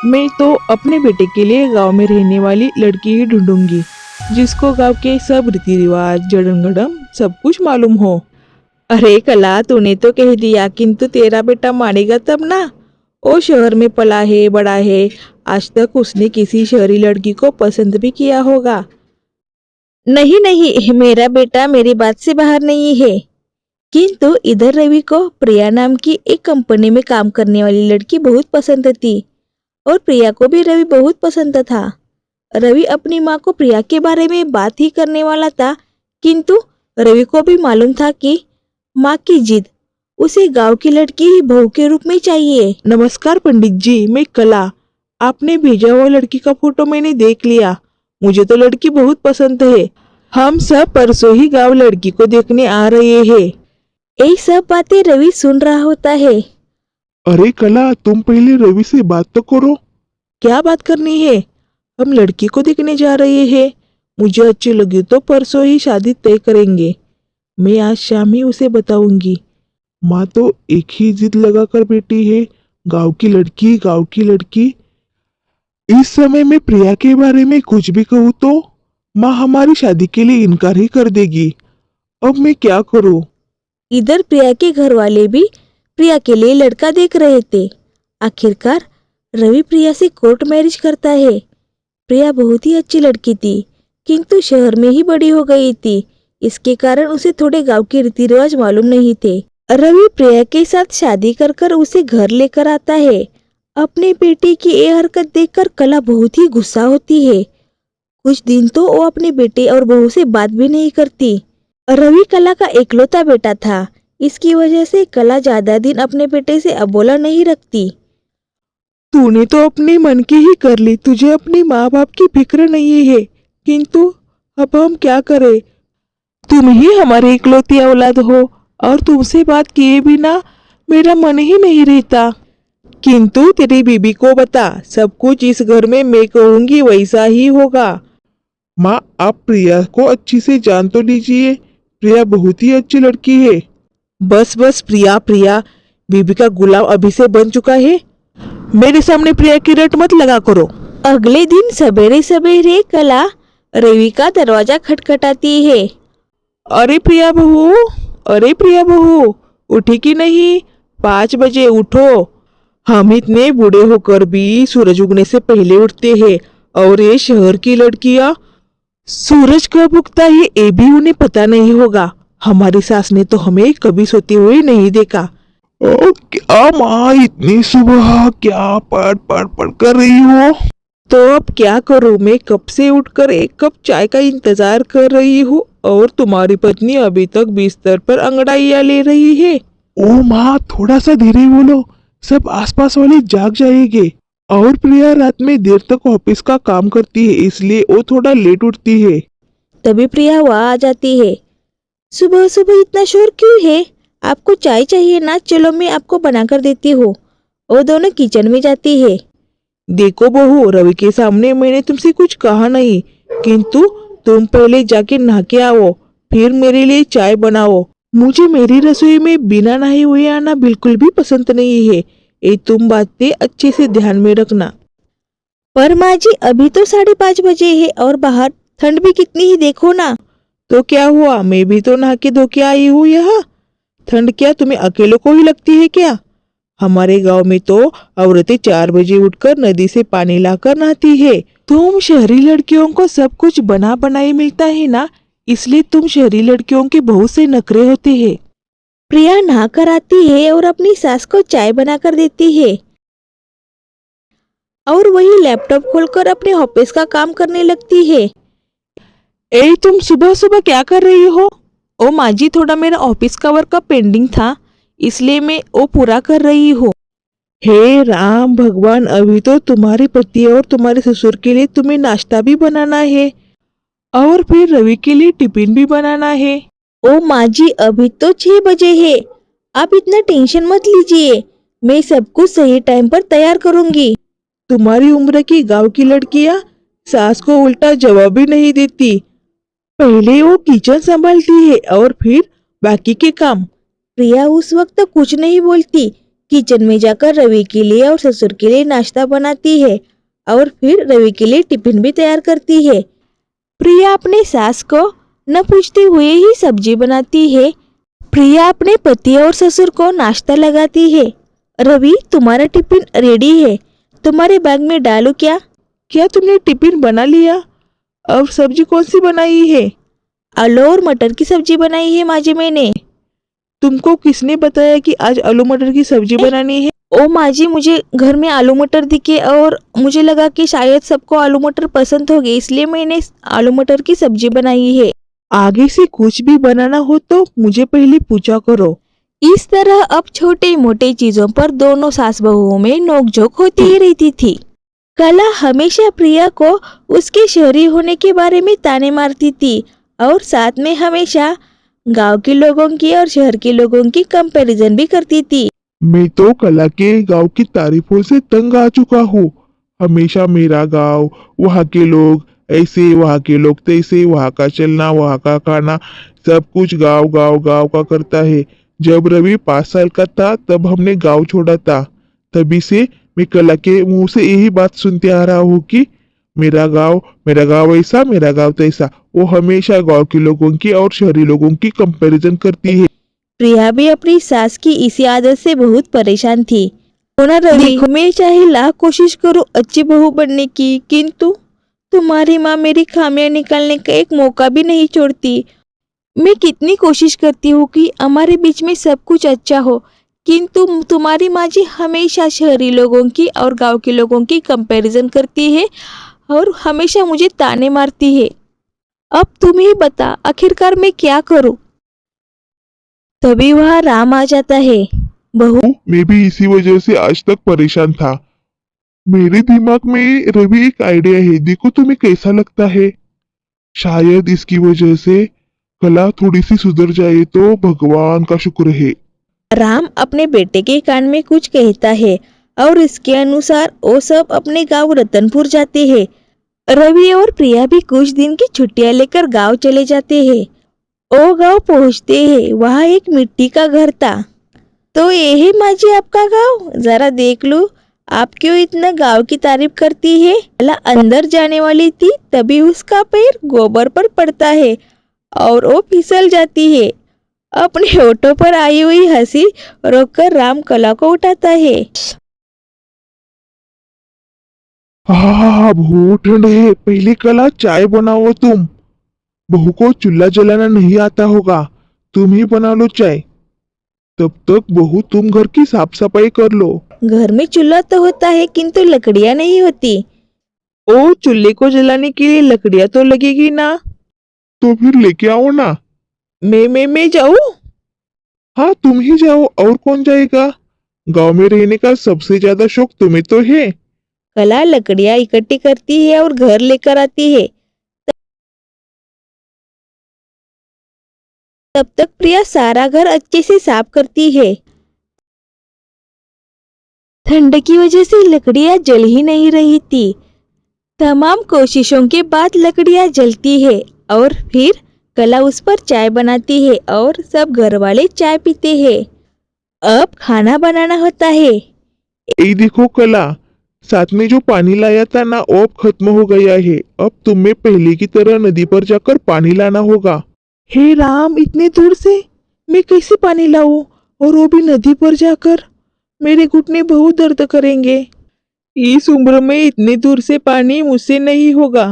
मैं तो अपने बेटे के लिए गांव में रहने वाली लड़की ही ढूंढूंगी, जिसको गांव के सब रीति रिवाज जड़म सब कुछ मालूम हो। अरे कला, तूने तो कह दिया, किंतु तेरा बेटा मानेगा तब ना। वो शहर में पला है, बड़ा है, आज तक उसने किसी शहरी लड़की को पसंद भी किया होगा। नहीं नहीं, मेरा बेटा मेरी बात से बाहर नहीं है। किंतु इधर रवि को प्रिया नाम की एक कंपनी में काम करने वाली लड़की बहुत पसंद थी और प्रिया को भी रवि बहुत पसंद था। रवि अपनी माँ को प्रिया के बारे में बात ही करने वाला था, किंतु रवि को भी मालूम था कि माँ की जिद, उसे गांव की लड़की ही बहू के रूप में चाहिए। नमस्कार पंडित जी, मैं कला। आपने भेजा हुआ लड़की का फोटो मैंने देख लिया। मुझे तो लड़की बहुत पसंद है। हम सब परसों ही गांव लड़की को देखने आ रहे हैं। यही सब बातें रवि सुन रहा होता है। अरे कला, तुम पहले रवि से बात तो करो। क्या बात करनी है? हम लड़की को देखने जा रहे हैं। मुझे अच्छी लगी तो परसों ही शादी तय करेंगे। मैं आज शाम ही उसे बताऊंगी। माँ तो एक ही जिद लगा कर बैठी है, गांव की लड़की, गांव की लड़की। इस समय में प्रिया के बारे में कुछ भी कहूँ तो माँ हमारी शादी के लिए इनकार ही कर देगी। अब मैं क्या करूँ? इधर प्रिया के घर वाले भी प्रिया के लिए लड़का देख रहे थे। आखिरकार रवि प्रिया से कोर्ट मैरिज करता है। प्रिया बहुत ही अच्छी लड़की थी, किंतु शहर में ही बड़ी हो गई थी। इसके कारण उसे थोड़े गांव के रीति रिवाज मालूम नहीं थे। रवि प्रिया के साथ शादी कर कर उसे घर लेकर आता है। अपने बेटे की ये हरकत देखकर कला बहुत ही गुस्सा होती है। कुछ दिन तो वो अपने बेटे और बहू से बात भी नहीं करती। रवि कला का एकलौता बेटा था, इसकी वजह से कला ज्यादा दिन अपने बेटे से अबोला नहीं रखती। तूने तो अपने मन की ही कर ली, तुझे अपने माँ बाप की फिक्र नहीं है। किंतु अब हम क्या करें? तुम ही हमारे इकलौती औलाद हो और तुमसे बात किए बिना मेरा मन ही नहीं रहता। किंतु तेरी बीबी को बता, सब कुछ इस घर में मैं कहूंगी वैसा ही होगा। माँ, आप प्रिया को अच्छी से जान तो लीजिए। प्रिया बहुत ही अच्छी लड़की है। बस बस, प्रिया प्रिया, बीबी का गुलाम अभी से बन चुका है। मेरे सामने प्रिया की रट मत लगा करो। अगले दिन सवेरे सवेरे कला रवि का दरवाजा खटखटाती है। अरे प्रिया बहू, अरे प्रिया बहू, उठी कि नहीं? 5 बजे उठो। हम इतने बूढ़े होकर भी सूरज उगने से पहले उठते हैं, और ये शहर की लड़कियां सूरज कब उगता है ये भी उन्हें पता नहीं होगा। हमारी सास ने तो हमें कभी सोते हुए नहीं देखा। ओ क्या माँ, इतनी सुबह क्या पढ़ पढ़ पढ़ कर रही हो? तो अब क्या करूं? मैं कब से उठकर एक कप चाय का इंतजार कर रही हूँ और तुम्हारी पत्नी अभी तक बिस्तर पर अंगड़ाइयां ले रही है। ओ माँ, थोड़ा सा धीरे बोलो, सब आसपास वाले जाग जाएंगे। और प्रिया रात में देर तक ऑफिस का काम करती है, इसलिए वो थोड़ा लेट उठती है। तभी प्रिया वहाँ आ जाती है। सुबह सुबह इतना शोर क्यों है? आपको चाय चाहिए ना? चलो मैं आपको बनाकर देती हूँ। वो दोनों किचन में जाती है। देखो बहू, रवि के सामने मैंने तुमसे कुछ कहा नहीं, किंतु तुम पहले जाके नहा के आओ, फिर मेरे लिए चाय बनाओ। मुझे मेरी रसोई में बिना नहाए हुए आना बिल्कुल भी पसंद नहीं है। ये तुम बातें अच्छे से ध्यान में रखना। पर माँ जी, अभी तो 5:30 बजे है और बाहर ठंड भी कितनी ही, देखो ना। तो क्या हुआ, मैं भी तो नहा के धो के आई हूँ यहाँ। ठंड क्या तुम्हें अकेले को ही लगती है क्या? हमारे गांव में तो औरतें 4 बजे उठकर नदी से पानी लाकर नहाती है। तुम शहरी लड़कियों को सब कुछ बना बनाई मिलता है ना, इसलिए तुम शहरी लड़कियों के बहुत से नखरे होते हैं। प्रिया नहा कर आती है और अपनी सास को चाय बनाकर देती है और वही लैपटॉप खोलकर अपने ऑफिस का काम करने लगती है। ए, तुम सुबह सुबह क्या कर रही हो? ओ माँ जी, थोड़ा मेरा ऑफिस का वर्क का पेंडिंग था, इसलिए मैं वो पूरा कर रही हूँ। हे राम भगवान, अभी तो तुम्हारे पति और तुम्हारे ससुर के लिए तुम्हें नाश्ता भी बनाना है और फिर रवि के लिए टिफिन भी बनाना है। ओ माँ जी, अभी तो 6 बजे है। आप इतना टेंशन मत लीजिए, मैं सब कुछ सही टाइम पर तैयार करूंगी। तुम्हारी उम्र की गांव की लड़कियां सास को उल्टा जवाब भी नहीं देती। पहले वो किचन संभालती है और फिर बाकी के काम। प्रिया उस वक्त कुछ नहीं बोलती, किचन में जाकर रवि के लिए और ससुर के लिए नाश्ता बनाती है और फिर रवि के लिए टिफिन भी तैयार करती है। प्रिया अपने सास को न पूछते हुए ही सब्जी बनाती है। प्रिया अपने पति और ससुर को नाश्ता लगाती है। रवि, तुम्हारा टिफिन रेडी है, तुम्हारे बैग में डालूं क्या? क्या तुमने टिफिन बना लिया? अब सब्जी कौन सी बनाई है? आलू और मटर की सब्जी बनाई है माँ जी मैंने। तुमको किसने बताया कि आज आलू मटर की सब्जी बनानी है? ओ माँ जी, मुझे घर में आलू मटर दिखे और मुझे लगा कि शायद सबको आलू मटर पसंद होगी, इसलिए मैंने आलू मटर की सब्जी बनाई है। आगे से कुछ भी बनाना हो तो मुझे पहले पूछा करो। इस तरह अब छोटे मोटे चीजों पर दोनों सास बहुओं में नोकझोंक होती ही रहती थी। कला हमेशा प्रिया को उसके शहरी होने के बारे में ताने मारती थी और साथ में हमेशा गांव के लोगों की और शहर के लोगों की कंपैरिजन भी करती थी। मैं तो कला के गांव की तारीफों से तंग आ चुका हूँ। हमेशा मेरा गांव, वहाँ के लोग ऐसे, वहाँ के लोग तैसे, वहाँ का चलना, वहाँ का खाना, सब कुछ गांव गांव गांव का करता है। जब रवि 5 साल का था तब हमने गांव छोड़ा था। तभी से मैं कला के मुंह से यही बात सुनते आ रहा हूँ कि मेरा गांव ऐसा, मेरा गांव तैसा। वो हमेशा गांव के लोगों की और शहरी लोगों की कंपैरिजन करती है। प्रिया भी अपनी सास की इसी आदत से बहुत परेशान थी। ना रवि, मैं चाहे लाख कोशिश करूं अच्छी बहू बनने की, किंतु तुम्हारी माँ मेरी खामियां निकालने का एक मौका भी नहीं छोड़ती। मैं कितनी कोशिश करती हूँ कि हमारे बीच में सब कुछ अच्छा हो, किंतु तुम्हारी माँ जी हमेशा शहरी लोगों की और गांव के लोगों की कंपैरिजन करती है और हमेशा मुझे ताने मारती है। अब तुम ही बता, आखिरकार मैं क्या करूं? तभी वहाँ राम आ जाता है। बहू, मैं भी इसी वजह से आज तक परेशान था। मेरे दिमाग में रवि एक आइडिया है, देखो तुम्हें कैसा लगता है। शायद इसकी वजह से कला थोड़ी सी सुधर जाए तो भगवान का शुक्र है। राम अपने बेटे के कान में कुछ कहता है और इसके अनुसार वो सब अपने गांव रतनपुर जाते हैं। रवि और प्रिया भी कुछ दिन की छुट्टियां लेकर गांव चले जाते हैं। वो गांव पहुंचते हैं, वहाँ एक मिट्टी का घर था। तो ये है माँ जी आपका गांव, जरा देख लो, आप क्यों इतना गांव की तारीफ करती है? कला अंदर जाने वाली थी तभी उसका पैर गोबर पर पड़ता है और वो फिसल जाती है। अपने होठों पर आई हुई हंसी रोककर राम कला को उठाता है। हाँ, बहुत ठंड है। पहले कला चाय बनाओ तुम। बहू को चूल्हा जलाना नहीं आता होगा, तुम ही बना लो चाय। तब तक बहू तुम घर की साफ सफाई कर लो। घर में चूल्हा तो होता है किंतु लकड़ियां नहीं होती। ओ, चूल्हे को जलाने के लिए लकड़ियां तो लगेगी ना। तो फिर लेके आओ ना। मैं जाऊं? हाँ, तुम ही जाओ, और कौन जाएगा? गांव में रहने का सबसे ज्यादा शौक तुम्हें तो है। कला लकड़ियां इकट्ठी करती है और घर लेकर आती है। तब तक प्रिया सारा घर अच्छे से साफ करती है। ठंड की वजह से लकड़ियां जल ही नहीं रही थी। तमाम कोशिशों के बाद लकड़ियां जलती है और फिर कला उस पर चाय बनाती है और सब घर वाले चाय पीते हैं। अब खाना बनाना होता है। ये देखो कला, साथ में जो पानी लाया था ना, वो अब खत्म हो गया है। अब तुम्हें पहले की तरह नदी पर जाकर पानी लाना होगा। हे राम, इतने दूर से मैं कैसे पानी लाऊं, और वो भी नदी पर जाकर? मेरे घुटने बहुत दर्द करेंगे। इस उम्र में इतने दूर से पानी मुझसे नहीं होगा।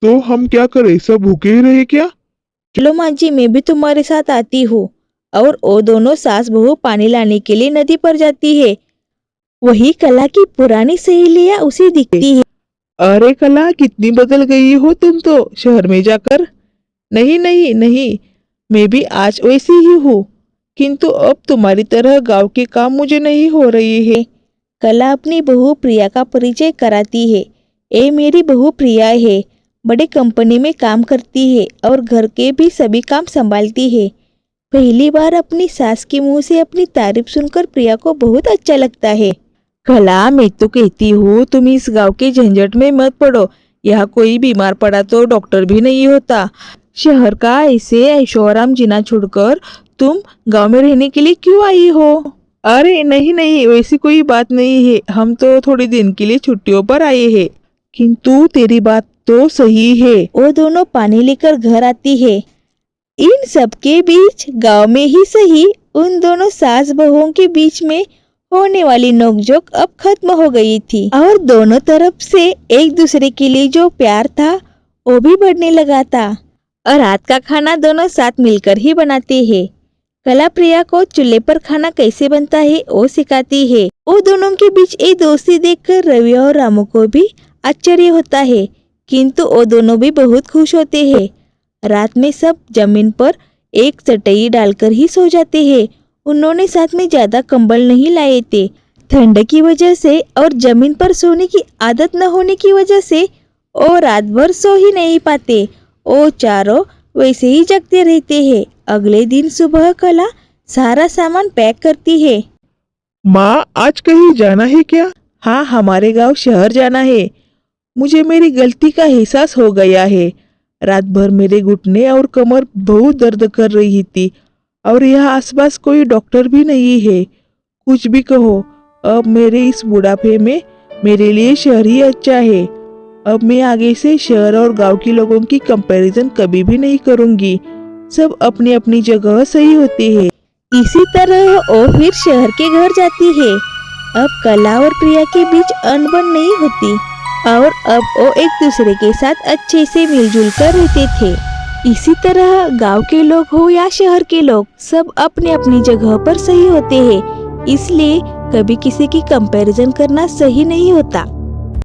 तो हम क्या करें, सब भूखे ही रहे क्या? चलो माँ जी, मैं भी तुम्हारे साथ आती हूँ। और वो दोनों सास बहू पानी लाने के लिए नदी पर जाती है। वही कला की पुरानी सहेलियां उसे दिखती है। अरे कला, कितनी बदल गई हो तुम तो शहर में जाकर। नहीं नहीं नहीं, मैं भी आज वैसी ही हूँ, किंतु अब तुम्हारी तरह गांव के काम मुझे नहीं हो रही है। कला अपनी बहू प्रिया का परिचय कराती है। ये मेरी बहू प्रिया है, बड़े कंपनी में काम करती है और घर के भी सभी काम संभालती है। पहली बार अपनी सास के मुंह से अपनी तारीफ सुनकर प्रिया को बहुत अच्छा लगता है। कला, मैं तो कहती हूँ तुम इस गांव के झंझट में मत पड़ो। यहाँ कोई बीमार पड़ा तो डॉक्टर भी नहीं होता। शहर का ऐसे ऐशोआराम जीना छोड़कर तुम गांव में रहने के लिए क्यों आई हो? अरे नहीं नहीं, वैसी कोई बात नहीं है, हम तो थोड़े दिन के लिए छुट्टियों पर आए हैं। किंतु तेरी बात तो सही है। वो दोनों पानी लेकर घर आती है। इन सब के बीच गांव में ही सही, उन दोनों सास बहुओं के बीच में होने वाली नोकझोंक अब खत्म हो गई थी और दोनों तरफ से एक दूसरे के लिए जो प्यार था वो भी बढ़ने लगा था। और रात का खाना दोनों साथ मिलकर ही बनाते हैं। कला प्रिया को चूल्हे पर खाना कैसे बनता है वो सिखाती है। वो दोनों के बीच एक दोस्ती देखकर रवि और रामू को भी आश्चर्य होता है, किंतु वो दोनों भी बहुत खुश होते हैं। रात में सब जमीन पर एक चटाई डालकर ही सो जाते हैं। उन्होंने साथ में ज्यादा कंबल नहीं लाए थे। ठंड की वजह से और जमीन पर सोने की आदत न होने की वजह से वो रात भर सो ही नहीं पाते। वो चारों वैसे ही जगते रहते हैं। अगले दिन सुबह कला सारा सामान पैक करती है। माँ, आज कहीं जाना है क्या? हाँ, हमारे गांव शहर जाना है। मुझे मेरी गलती का एहसास हो गया है। रात भर मेरे घुटने और कमर बहुत दर्द कर रही थी और यहाँ आसपास कोई डॉक्टर भी नहीं है। कुछ भी कहो, अब मेरे इस बुढ़ापे में मेरे लिए शहर ही अच्छा है। अब मैं आगे से शहर और गांव के लोगों की कंपैरिजन कभी भी नहीं करूंगी। सब अपनी अपनी जगह सही होते हैं। इसी तरह वो फिर शहर के घर जाती है। अब कला और प्रिया के बीच अनबन नहीं होती और अब वो एक दूसरे के साथ अच्छे से मिलजुल कर रहते थे। इसी तरह गांव के लोग हो या शहर के लोग, सब अपनी अपनी जगह पर सही होते हैं। इसलिए कभी किसी की कंपैरिजन करना सही नहीं होता।